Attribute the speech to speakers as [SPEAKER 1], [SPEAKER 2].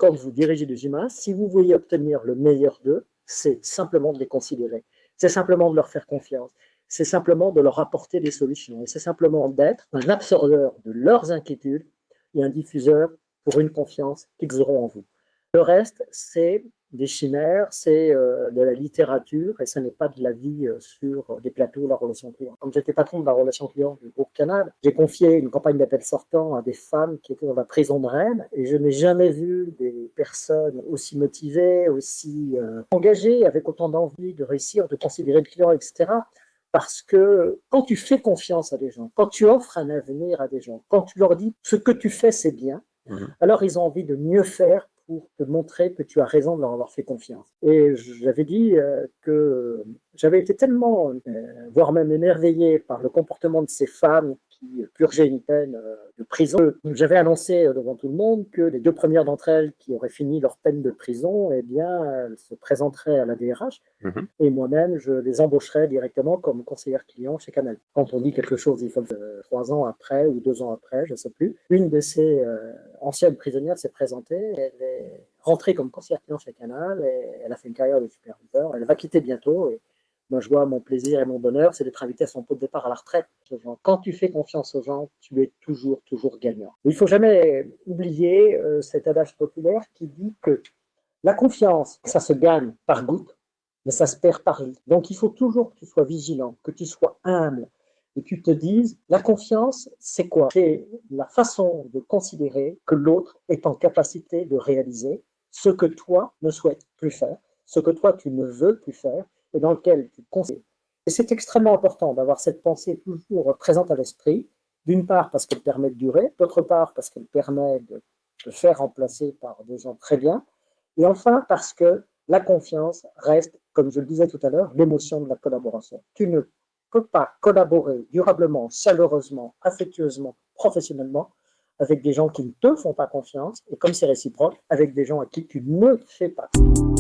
[SPEAKER 1] quand vous dirigez des humains, si vous voulez obtenir le meilleur d'eux, c'est simplement de les considérer. C'est simplement de leur faire confiance. C'est simplement de leur apporter des solutions. Et c'est simplement d'être un absorbeur de leurs inquiétudes et un diffuseur pour une confiance qu'ils auront en vous. Le reste, c'est des chimères, c'est de la littérature et ce n'est pas de la vie sur des plateaux, la relation client. Comme j'étais patron de la relation client du groupe Canal, j'ai confié une campagne d'appel sortant à des femmes qui étaient dans la prison de Rennes et je n'ai jamais vu des personnes aussi motivées, aussi engagées, avec autant d'envie de réussir, de considérer le client, etc. Parce que quand tu fais confiance à des gens, quand tu offres un avenir à des gens, quand tu leur dis ce que tu fais c'est bien, alors ils ont envie de mieux faire pour te montrer que tu as raison de leur avoir fait confiance. Et j'avais dit que j'avais été tellement, voire même émerveillé par le comportement de ces femmes qui purgeaient une peine de prison. J'avais annoncé devant tout le monde que les 2 premières d'entre elles qui auraient fini leur peine de prison, eh bien, elles se présenteraient à la DRH et moi-même, je les embaucherais directement comme conseillère client chez Canal. Quand on dit quelque chose, il faut 3 ans après ou 2 ans après, je ne sais plus. Une de ces ancienne prisonnière s'est présentée, elle est rentrée comme conseillère client chez Canal, et elle a fait une carrière de superviseur, elle va quitter bientôt, et moi je vois mon plaisir et mon bonheur, c'est d'être invité à son pot de départ à la retraite. Quand tu fais confiance aux gens, tu es toujours gagnant. Il ne faut jamais oublier cet adage populaire qui dit que la confiance, ça se gagne par goutte, mais ça se perd par litre. Donc il faut toujours que tu sois vigilant, que tu sois humble, et que tu te dises, la confiance, c'est quoi? C'est la façon de considérer que l'autre est en capacité de réaliser ce que toi ne souhaites plus faire, ce que toi tu ne veux plus faire, et dans lequel tu considères. Et c'est extrêmement important d'avoir cette pensée toujours présente à l'esprit, d'une part parce qu'elle permet de durer, d'autre part parce qu'elle permet de te faire remplacer par des gens très bien, et enfin parce que la confiance reste, comme je le disais tout à l'heure, l'émotion de la collaboration. Tu ne peux pas collaborer durablement, chaleureusement, affectueusement, professionnellement avec des gens qui ne te font pas confiance, et comme c'est réciproque, avec des gens à qui tu ne fais pas confiance.